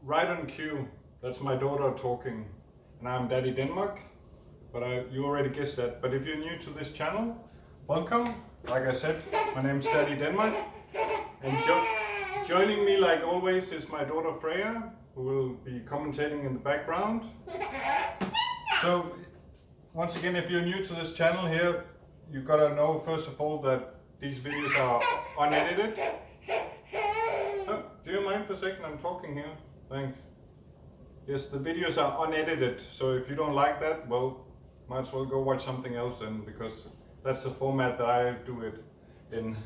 right on cue. That's my daughter talking, and I'm Daddy Denmark. But you already guessed that. But if you're new to this channel, welcome. Like I said, my name's Daddy Denmark, and joining me, like always, is my daughter Freya, who will be commentating in the background. So, once again, if you're new to this channel here, you gotta know first of all that these videos are unedited. Oh, do you mind for a second? I'm talking here. Thanks. Yes, the videos are unedited, so if you don't like that, well, might as well go watch something else then, because that's the format that I do it in.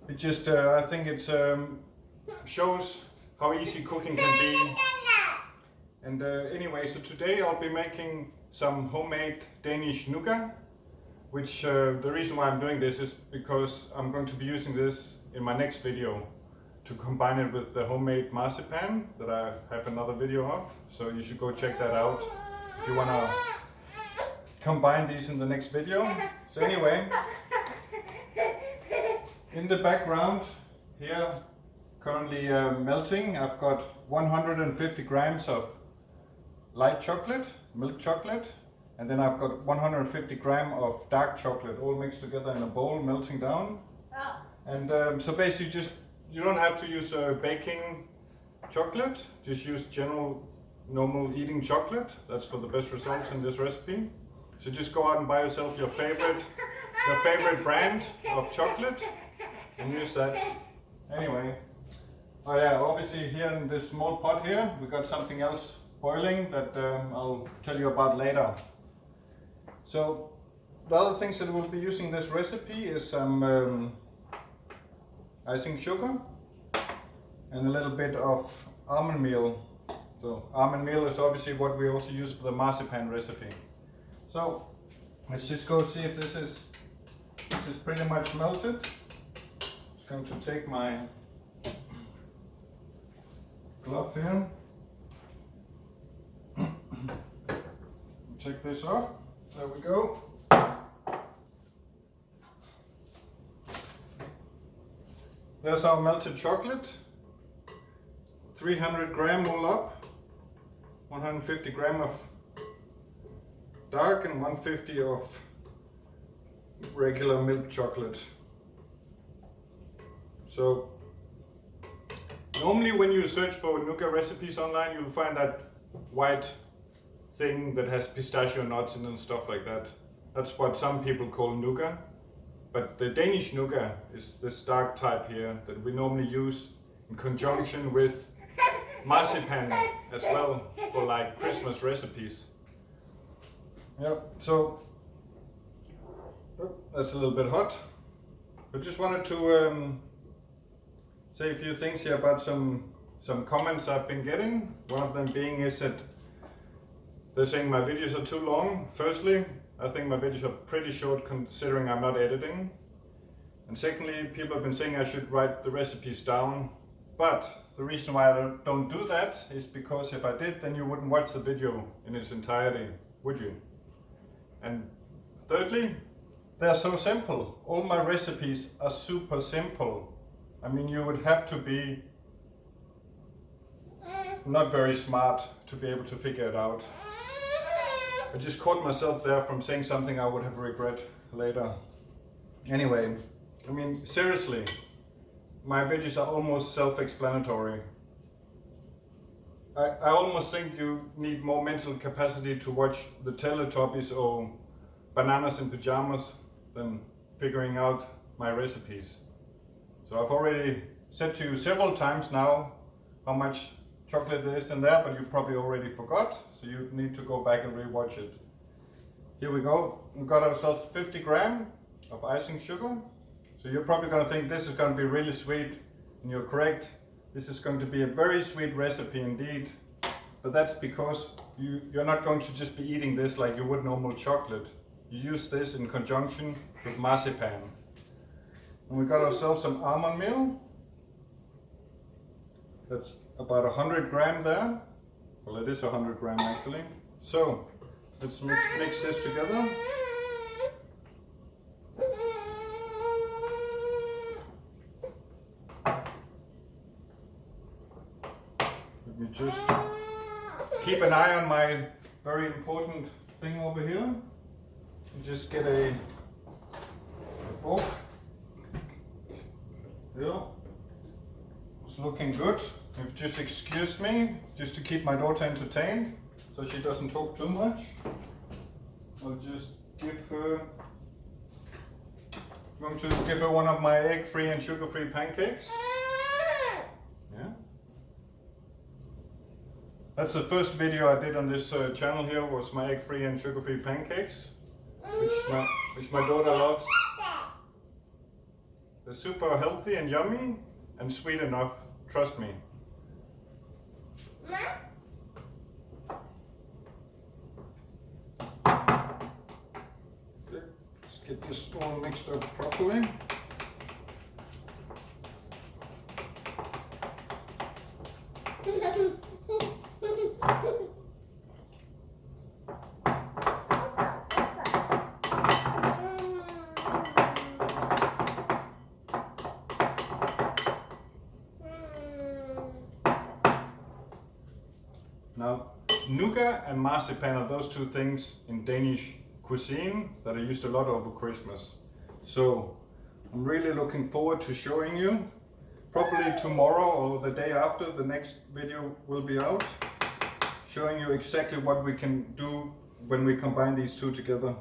It just, I think it shows how easy cooking can be. And anyway, so today I'll be making some homemade Danish Nougat, which the reason why I'm doing this is because I'm going to be using this in my next video to combine it with the homemade Marzipan that I have another video of. So you should go check that out if you want to combine these in the next video. So anyway, in the background here, currently melting, I've got 150 grams of light chocolate, milk chocolate, and then I've got 150 grams of dark chocolate all mixed together in a bowl, melting down. And so basically just, you don't have to use baking chocolate, just use general normal eating chocolate. That's for the best results in this recipe. So just go out and buy yourself your favorite brand of chocolate and use that. Anyway, oh yeah, obviously here in this small pot here, we got something else boiling that I'll tell you about later. So the other things that we'll be using in this recipe is some icing sugar and a little bit of almond meal. So almond meal is obviously what we also use for the marzipan recipe. So let's just go see if this is pretty much melted. Just going to take my glove here. Take this off. There we go. There's our melted chocolate. 300 gram all up. 150 gram of dark and 150 of regular milk chocolate. So normally when you search for nougat recipes online, you'll find that white thing that has pistachio nuts in and stuff like that. That's what some people call nougat. But the Danish Nougat is this dark type here that we normally use in conjunction with marzipan as well for like Christmas recipes. Yep, so that's a little bit hot. I just wanted to say a few things here about some comments I've been getting. One of them being is that they're saying my videos are too long. Firstly, I think my videos are pretty short considering I'm not editing. And secondly, people have been saying I should write the recipes down. But the reason why I don't do that is because if I did, then you wouldn't watch the video in its entirety, would you? And thirdly, they're so simple. All my recipes are super simple. I mean, you would have to be not very smart to be able to figure it out. I just caught myself there from saying something I would have regret later. Anyway, I mean, seriously, my videos are almost self-explanatory. I almost think you need more mental capacity to watch the Teletubbies or Bananas in Pajamas than figuring out my recipes. So I've already said to you several times now how much chocolate there is in there, but you probably already forgot, so you need to go back and rewatch it. Here we go. We've got ourselves 50 gram of icing sugar. So you're probably going to think this is going to be really sweet, and you're correct. This is going to be a very sweet recipe indeed, but that's because you're not going to just be eating this like you would normal chocolate. You use this in conjunction with marzipan. And we got ourselves some almond meal. That's about 100 gram there. Well, it is 100 gram actually. So let's mix this together. You just keep an eye on my very important thing over here. You just get a fork. Yeah. It's looking good. You've just excused me, just to keep my daughter entertained, so she doesn't talk too much. I'll just give her, I'm going to give her one of my egg-free and sugar-free pancakes. Yeah. That's the first video I did on this channel here, was my egg-free and sugar-free pancakes, which my daughter loves. They're super healthy and yummy and sweet enough, trust me. Let's get this all mixed up properly. Now, nougat and marzipan are those two things in Danish cuisine that are used a lot over Christmas. So I'm really looking forward to showing you. Probably tomorrow or the day after, the next video will be out, showing you exactly what we can do when we combine these two together.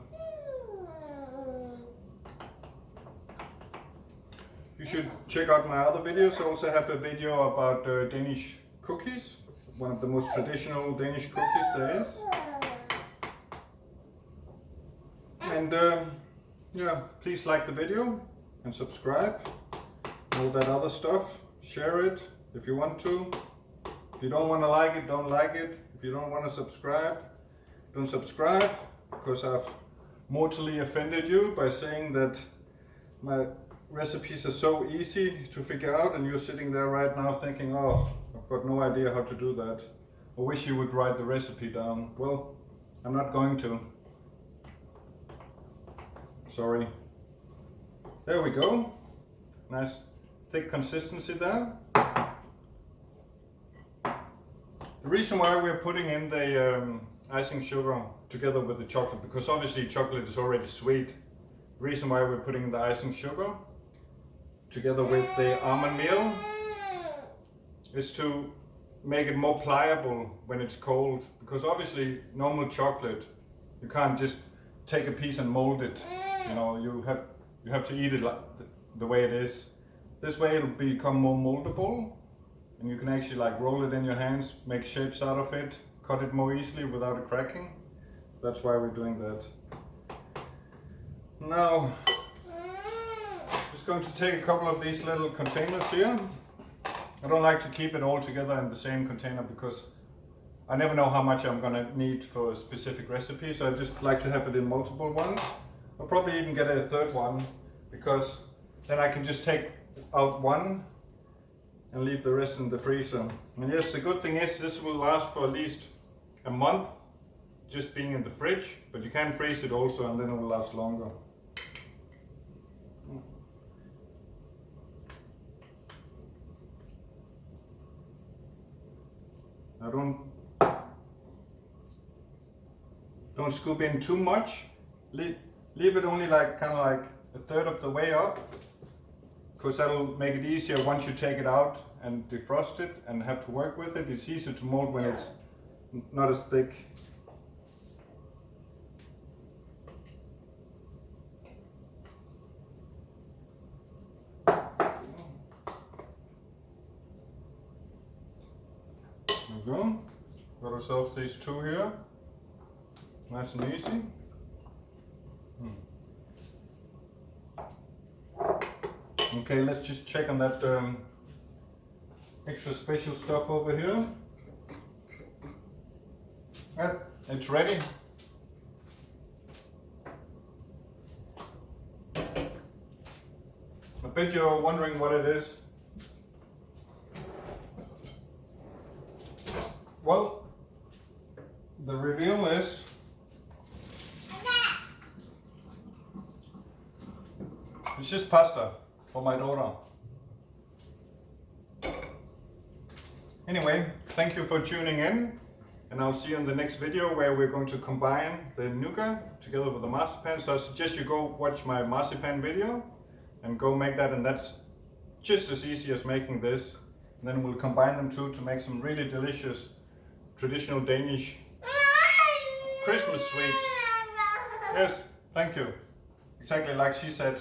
You should check out my other videos. I also have a video about Danish cookies. One of the most traditional Danish cookies there is. And yeah, please like the video and subscribe. All that other stuff. Share it if you want to. If you don't want to like it, don't like it. If you don't want to subscribe, don't subscribe, because I've mortally offended you by saying that my recipes are so easy to figure out, and you're sitting there right now thinking, oh, I've got no idea how to do that. I wish you would write the recipe down. Well, I'm not going to. Sorry. There we go. Nice thick consistency there. The reason why we're putting in the icing sugar together with the chocolate, because obviously chocolate is already sweet. The reason why we're putting in the icing sugar together with the almond meal is to make it more pliable when it's cold, because obviously normal chocolate, you can't just take a piece and mold it. You know, you have to eat it like the way it is. This way it'll become more moldable, and you can actually like roll it in your hands, make shapes out of it, cut it more easily without it cracking. That's why we're doing that. Now, just going to take a couple of these little containers here. I don't like to keep it all together in the same container because I never know how much I'm gonna need for a specific recipe, so I just like to have it in multiple ones. I'll probably even get a third one, because then I can just take out one and leave the rest in the freezer. And yes, the good thing is this will last for at least a month, just being in the fridge, but you can freeze it also and then it will last longer. Now don't scoop in too much. Leave it only like kind of like a third of the way up, because that'll make it easier once you take it out and defrost it and have to work with it. It's easier to mold when it's not as thick. There we go. Got ourselves these two here. Nice and easy. Okay, let's just check on that extra special stuff over here. Yeah, it's ready. I bet you're wondering what it is. Well, the reveal is it's just pasta for my daughter. Anyway, thank you for tuning in. And I'll see you in the next video where we're going to combine the nougat together with the marzipan. So I suggest you go watch my marzipan video and go make that, and that's just as easy as making this. And then we'll combine them two to make some really delicious traditional Danish Christmas sweets. Yes, thank you. Exactly like she said.